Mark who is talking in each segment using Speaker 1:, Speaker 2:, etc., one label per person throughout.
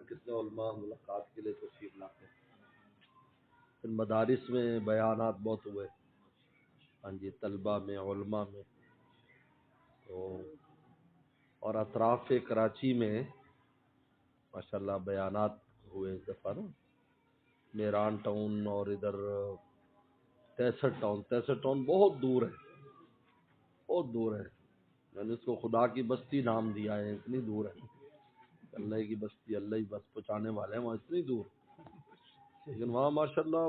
Speaker 1: کتنے علماء ملاقات کے لیے تشریف لاتے ہیں. پھر مدارس میں بیانات بہت ہوئے، ہاں جی، طلبہ میں، علماء میں. تو اور اطراف کراچی میں ماشاءاللہ بیانات ہوئے اس دفعہ نا، میران ٹاؤن اور ادھر 63 ٹاؤن بہت دور ہے، بہت دور ہے. میں نے اس کو خدا کی بستی نام دیا ہے، اتنی دور ہے. اللہ کی بستی، اللہ ہی بس پہنچانے والے ہیں وہاں، اتنی دور. لیکن وہاں ماشاءاللہ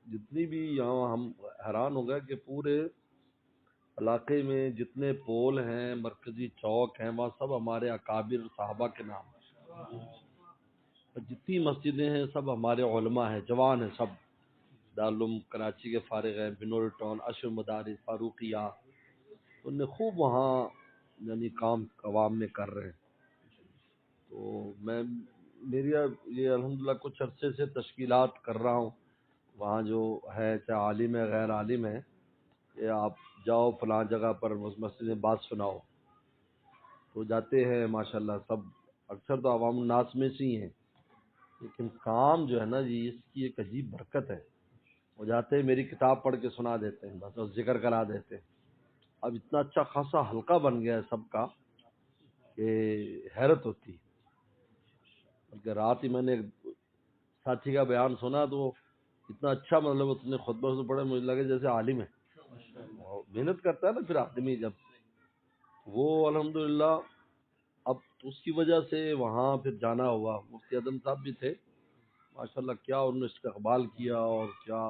Speaker 1: جتنی بھی، یہاں ہم حیران ہو گئے کہ پورے علاقے میں جتنے پول ہیں، مرکزی چوک ہیں، وہاں سب ہمارے اکابر صحابہ کے نام ہیں. جتنی مسجدیں ہیں سب ہمارے علماء ہیں، جوان ہیں سب. دارالعلوم کراچی کے فارغ ہیں، بنور ٹاؤن، اشر مدارس، فاروقیہ، ان نے خوب وہاں یعنی کام عوام میں کر رہے ہیں. تو میں میری یہ الحمدللہ کچھ عرصے سے تشکیلات کر رہا ہوں وہاں، جو ہے چاہے عالم ہے غیر عالم ہے، کہ آپ جاؤ فلاں جگہ پر مسجد میں بات سناؤ. تو جاتے ہیں ماشاءاللہ سب، اکثر تو عوام الناس میں سے ہی ہیں، لیکن کام جو ہے نا جی، اس کی ایک عجیب برکت ہے. وہ جاتے ہیں میری کتاب پڑھ کے سنا دیتے ہیں، بس اور ذکر کرا دیتے ہیں. اب اتنا اچھا خاصا حلقہ بن گیا ہے سب کا کہ حیرت ہوتی ہے. بلکہ رات ہی میں نے ایک ساتھی کا بیان سنا تو اتنا اچھا، مطلب اس نے خطبہ سے پڑھا، مجھے لگے جیسے عالم ہے. محنت کرتا ہے نا پھر آدمی جب وہ الحمدللہ. اب اس کی وجہ سے وہاں پھر جانا ہوا. مفتی اعظم صاحب بھی تھے ماشاءاللہ، کیا انہوں نے استقبال کیا، اور کیا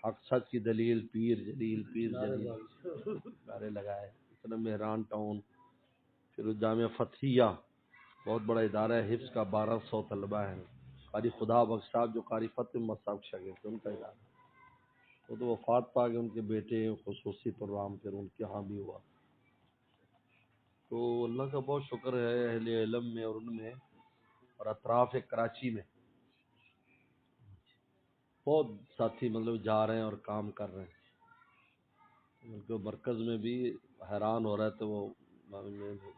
Speaker 1: حق سچ کی دلیل، پیر جلیل، پیر جلیل نعرے لگائے. اس طرح مہران ٹاؤن، پھر جامعہ فتحیہ بہت بڑا ادارہ ہے، حفظ کا 1200 طلبہ ہیں. قاری خدا بخش صاحب جو قاری فتح محمد صاحب کے شاگرد تھے، ان کا ادارہ. وہ تو وفات پا گئے، ان کے بیٹے خصوصی پروگرام پھر ان کے ہاں بھی ہوا. تو اللہ کا بہت شکر ہے، اہل علم میں اور ان میں اور اطراف کراچی میں بہت ساتھی مطلب جا رہے ہیں اور کام کر رہے ہیں. ان کے مرکز میں بھی حیران ہو رہے تھے، وہ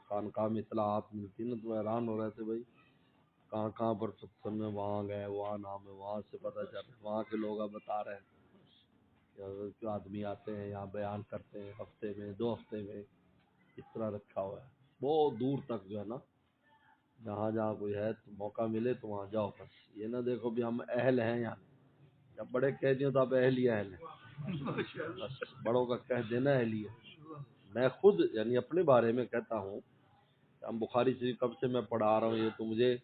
Speaker 1: خانقاہ میں اطلاعات ملتی نا، تو حیران ہو رہے تھے بھائی کہاں کہاں پر ستسنگ میں وہاں گئے، وہاں نام ہے، وہاں سے پتہ چل رہا ہے. وہاں کے لوگ اب بتا رہے ہیں کہ حضرت جو آدمی آتے ہیں یہاں بیان کرتے ہیں، ہفتے میں 2 ہفتے میں اس طرح رکھا ہوا ہے. بہت دور تک جو ہے نا، جہاں جہاں کوئی ہے تو موقع ملے تو وہاں جاؤ. بس یہ نہ دیکھو بھی ہم اہل ہیں یہاں، جب بڑے کہہ دیں تو آپ اہل ہی اہل ہیں، بس بڑوں کا کہہ دینا اہل ہی ہے. میں خود یعنی اپنے بارے میں کہتا ہوں، ہم بخاری شریف کب سے میں پڑھا رہا ہوں، یہ تو مجھے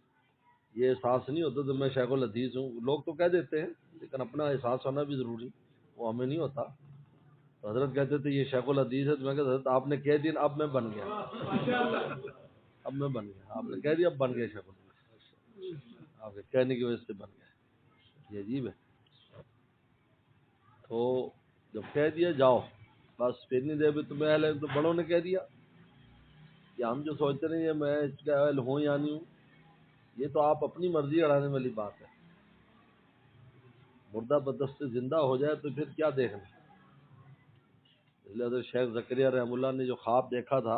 Speaker 1: یہ احساس نہیں ہوتا تو میں شیخ الحدیث ہوں. لوگ تو کہہ دیتے ہیں لیکن اپنا احساس ہونا بھی ضروری، وہ ہمیں نہیں ہوتا. تو حضرت کہتے تھے یہ شیخ الحدیث ہے، تو میں کہتا حضرت آپ نے کہہ دیا اب میں بن گیا، اب میں بن گیا. آپ نے کہہ دیا اب بن گیا شیخ الحدیث، آپ کے کہنے کی وجہ سے بن گیا. یہ عجیب ہے. تو جب کہہ دیا جاؤ بس، پھر نہیں دے بھی تمہیں اہل ہے، تو بڑوں نے کہہ دیا. کہ ہم جو سوچتے رہے ہیں میں اس کا اہل ہوں یا نہیں ہوں، یہ تو آپ اپنی مرضی اڑانے والی بات ہے. مردہ بدست زندہ ہو جائے تو پھر کیا دیکھنا. اس لیے حضرت شیخ زکریا رحمہ اللہ نے جو خواب دیکھا تھا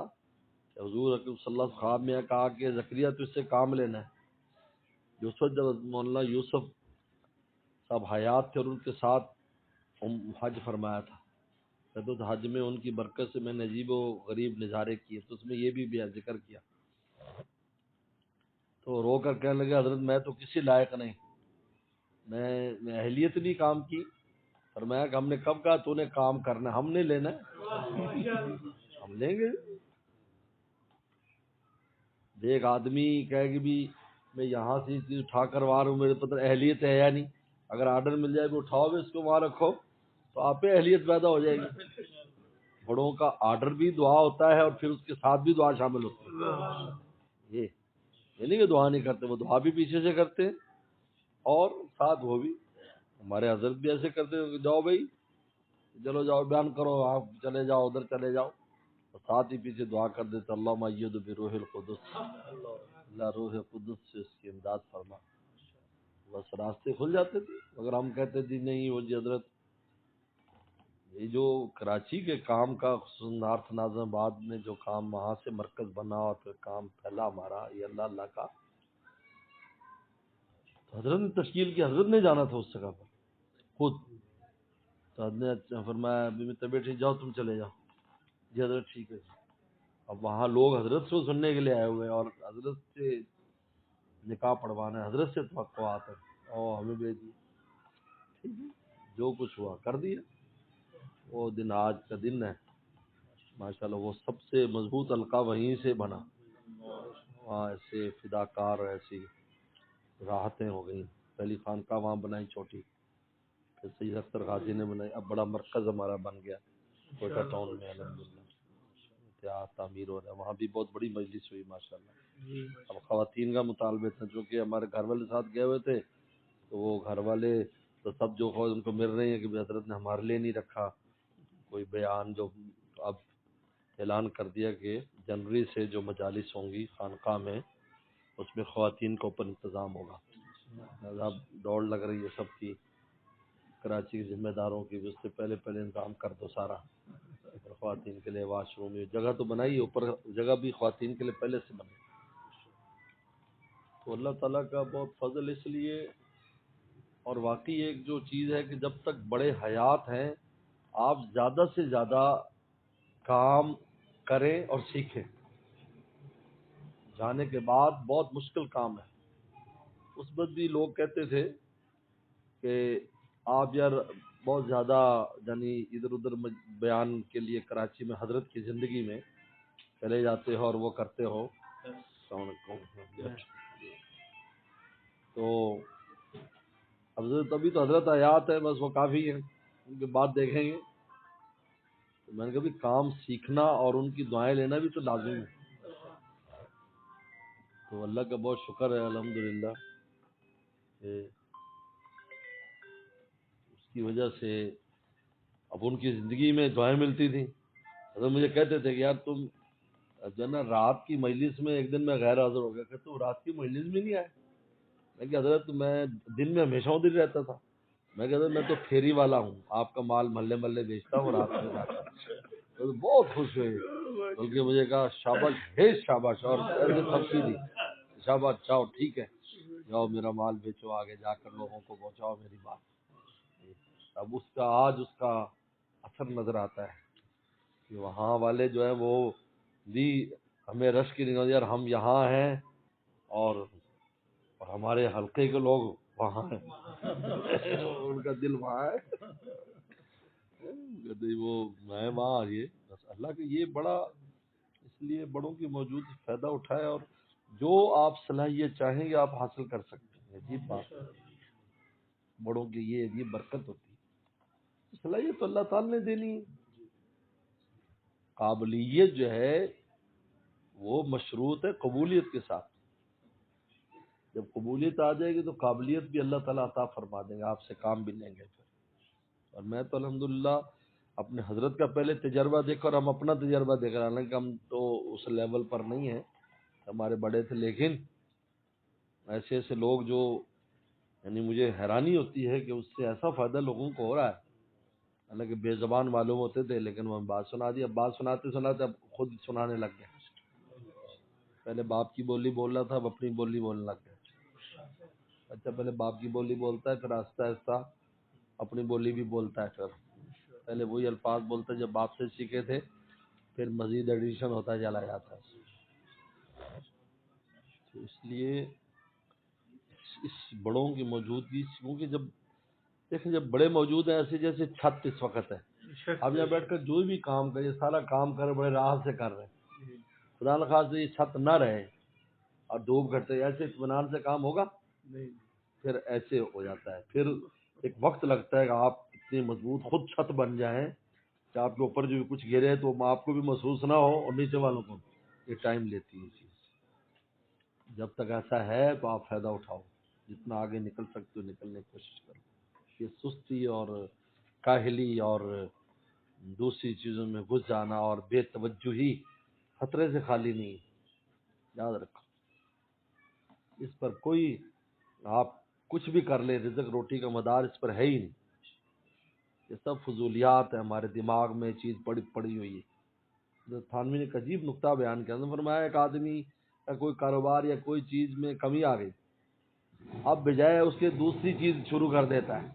Speaker 1: کہ حضور اکرم صلی اللہ علیہ وسلم خواب میں کہا کہ زکریا تو اس سے کام لینا ہے. اس وقت جب مولانا یوسف صاحب حیات تھے اور ان کے ساتھ حج فرمایا تھا، تو حج میں ان کی برکت سے میں نے عجیب و غریب نظارے کیے، تو اس میں یہ بھی ذکر کیا. تو رو کر کہنے لگے حضرت میں تو کسی لائق نہیں، میں اہلیت نہیں کام کی. فرمایا کہ ہم نے کب کہا تو نے کام کرنا ہے، ہم نے لینا ہے، ہم لیں گے. ایک آدمی کہے کہ بھی میں یہاں سے یہ چیز اٹھا کر وہاں رہا ہوں، میرے پتہ اہلیت ہے یا نہیں. اگر آرڈر مل جائے کہ اٹھاؤ بھی اس کو وہاں رکھو تو آپ پہ اہلیت پیدا ہو جائے گی. بڑوں کا آرڈر بھی دعا ہوتا ہے اور پھر اس کے ساتھ بھی دعا شامل ہوتی ہے. یہ نہیں کہ دعا نہیں کرتے، وہ دعا بھی پیچھے سے کرتے ہیں اور ساتھ وہ بھی. ہمارے حضرت بھی ایسے کرتے ہیں کہ جاؤ بھائی چلو جاؤ بیان کرو، آپ چلے جاؤ ادھر چلے جاؤ، اور ساتھ ہی پیچھے دعا کر دیتے اللہم ایدہ بروح القدس، اللہ روح قدس سے اس کی امداد فرما. بس راستے کھل جاتے تھے. اگر ہم کہتے تھے نہیں وہ جی حضرت، یہ جو کراچی کے کام کا خصوصاً نارتھ ناظم آباد میں جو کام وہاں سے مرکز بنا اور پھر کام پھیلا ہمارا، یہ اللہ اللہ کا تو حضرت نے تشکیل کی، حضرت نے جانا تھا اس جگہ پر خود. تو حضرت نے فرمایا ابھی میں طبیعت ٹھیک، جاؤ تم چلے جاؤ. جی حضرت ٹھیک ہے. اب وہاں لوگ حضرت سے سننے کے لیے آئے ہوئے ہیں اور حضرت سے نکاح پڑھوانا ہے، حضرت سے توقعات ہے اور ہمیں بھیج دیا. ٹھیک ہے، جو کچھ ہوا کر دیا. وہ دن آج کا دن ہے ماشاءاللہ. وہ سب سے مضبوط حلقہ وہیں سے بنا. وہاں ایسے فداکار، ایسی راحتیں ہو گئیں. پہلی خانقاہ وہاں بنائی چھوٹی، پھر سید اختر غازی نے بنائی. اب بڑا مرکز ہمارا بن گیا کوئٹہ ٹاؤن میں الحمدللہ. اتحاد تعمیر ہو رہا ہے وہاں بھی. بہت بڑی مجلس ہوئی ماشاءاللہ. اب خواتین کا مطالبے تھا چونکہ ہمارے گھر والے ساتھ گئے ہوئے تھے تو وہ گھر والے تو سب جو خواہش ان کو مل رہی ہیں کہ حضرت نے ہمارے لیے نہیں رکھا کوئی بیان. جو اب اعلان کر دیا کہ جنوری سے جو مجالس ہوں گی خانقاہ میں اس میں خواتین کا اوپر انتظام ہوگا. اب دوڑ لگ رہی ہے سب کی، کراچی کے ذمہ داروں کی بھی. اس سے پہلے انتظام کر دو سارا. اور خواتین کے لیے واش روم، یہ جگہ تو بنائی ہے، اوپر جگہ بھی خواتین کے لیے پہلے سے بنی. تو اللہ تعالیٰ کا بہت فضل اس لیے. اور واقعی ایک جو چیز ہے کہ جب تک بڑے حیات ہیں آپ زیادہ سے زیادہ کام کریں اور سیکھیں. جانے کے بعد بہت مشکل کام ہے. اس وقت بھی لوگ کہتے تھے کہ آپ یار بہت زیادہ یعنی ادھر ادھر بیان کے لیے کراچی میں حضرت کی زندگی میں چلے جاتے ہو اور وہ کرتے ہو. السلام علیکم. تو حضرت ابھی تو حضرت حیات ہے، بس وہ کافی ہے، ان کے بعد دیکھیں گے. تو میں نے کہا بھی کام سیکھنا اور ان کی دعائیں لینا بھی تو لازم ہے. تو اللہ کا بہت شکر ہے الحمدللہ کہ اس کی وجہ سے اب ان کی زندگی میں دعائیں ملتی تھیں. حضرت مجھے کہتے تھے کہ یار تم جو ہے نا رات کی مجلس میں ایک دن میں غیر حاضر ہو گیا کہ تو رات کی مجلس میں نہیں آئے. میں کہ حضرت میں دن میں ہمیشہ ادھر رہتا تھا. میں کہ حضرت میں تو پھیری والا ہوں، آپ کا مال محلے محلے بیچتا ہوں، رات میں جاتا ہوں. بہت خوش ہوئے، بلکہ مجھے کہا شاباش ہے شاباش. اور ایسے تھپکی دی، شاباش جاؤ ٹھیک ہے جاؤ میرا مال بیچو، آگے جا کر لوگوں کو پہنچاؤ میری بات. اب اس کا آج اس کا اثر نظر آتا ہے کہ وہاں والے جو ہیں وہ بھی ہمیں رش کی نہیں، یار ہم یہاں ہیں اور ہمارے حلقے کے لوگ وہاں ہیں. ان کا دل وہاں ہے، وہ میں وہاں. یہ بس اللہ کے یہ بڑا، اس لیے بڑوں کی موجود فائدہ اٹھائے اور جو آپ صلاحیت چاہیں گے آپ حاصل کر سکتے ہیں. عجیب بات ہے، بڑوں کی یہ برکت ہوتی ہے. صلاحیت تو اللہ تعالی نے دینی ہے. قابلیت جو ہے وہ مشروط ہے قبولیت کے ساتھ. جب قبولیت آ جائے گی تو قابلیت بھی اللہ تعالیٰ عطا فرما دیں گے، آپ سے کام بھی لیں گے. اور میں تو الحمدللہ اپنے حضرت کا پہلے تجربہ دیکھ کر ہم اپنا تجربہ دیکھ رہے ہیں، حالانکہ ہم تو اس لیول پر نہیں ہیں، ہمارے بڑے تھے، لیکن ایسے ایسے لوگ جو یعنی مجھے حیرانی ہوتی ہے کہ اس سے ایسا فائدہ لوگوں کو ہو رہا ہے. حالانکہ بے زبان معلوم ہوتے تھے لیکن وہ بات سنا دی. اب بات سناتے سناتے اب خود سنانے لگ گئے. پہلے باپ کی بولی بول رہا تھا، اب اپنی بولی بولنے لگ گئے. اچھا پہلے باپ کی بولی بولتا ہے، پھر آہستہ آہستہ اپنی بولی بھی بولتا ہے. پھر پہلے وہی الفاظ بولتا ہے جب باپ سے سیکھے تھے، پھر مزید ایڈیشن ہوتا چلا جاتا ہے. تو اس لیے اس بڑوں کی موجودگی، کیونکہ جب دیکھیں جب بڑے موجود ہیں ایسے جیسے چھت اس وقت ہے، اب یہاں بیٹھ کر جو بھی کام کرے سارا کام کرے بڑے راحت سے کر رہے ہیں. خدا نخواستہ یہ چھت نہ رہے اور دھوپ گھٹتے، ایسے اطمینان سے کام ہوگا نہیں. پھر ایسے ہو جاتا ہے، پھر ایک وقت لگتا ہے کہ آپ اتنے مضبوط خود چھت بن جائیں کہ آپ کے اوپر جو کچھ گرے تو آپ کو بھی محسوس نہ ہو اور نیچے والوں کو. یہ ٹائم لیتی ہے چیز. جب تک ایسا ہے تو آپ فائدہ اٹھاؤ، جتنا آگے نکل سکتے ہو نکلنے کی کوشش کرو. یہ سستی اور کاہلی اور دوسری چیزوں میں گھس جانا اور بے توجہی خطرے سے خالی نہیں. یاد رکھو اس پر کوئی آپ کچھ بھی کر لیں، رزق روٹی کا مدار اس پر ہے ہی نہیں. یہ سب فضولیات ہیں، ہمارے دماغ میں چیز پڑی ہوئی ہے. تھانوی نے ایک عجیب نقطہ بیان کیا، فرمایا ایک آدمی یا کوئی کاروبار یا کوئی چیز میں کمی آ گئی، اب بجائے اس کے دوسری چیز شروع کر دیتا ہے.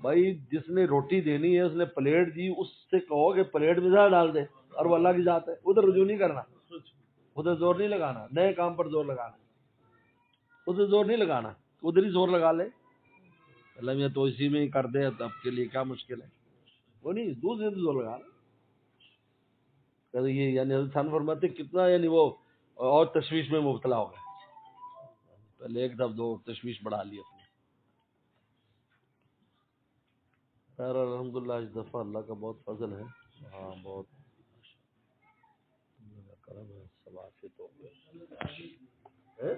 Speaker 1: بھائی جس نے روٹی دینی ہے اس نے پلیٹ دی, اس سے کہو کہ پلیٹ میں ذرا ڈال دے, اور وہ اللہ کی ذات ہے. ادھر رجوع نہیں کرنا, ادھر زور نہیں لگانا, نئے کام پر زور لگانا, ادھر زور نہیں لگانا, ادھر ہی زور لگا لے. اللہ یہ تو اسی میں ہی کر دے, اب کے لیے کیا مشکل ہے, وہ نہیں دوسرے سے زور لگا لے. یہ یعنی حضرت ثانوی فرماتے کتنا یعنی وہ اور تشویش میں مبتلا ہو گئے, پہلے ایک دفعہ دو تشویش بڑھا لی اپنی. خیر الحمدللہ اس دفعہ اللہ کا بہت فضل ہے. ہاں بہت کرم ہے, سب آفیت ہو گئے.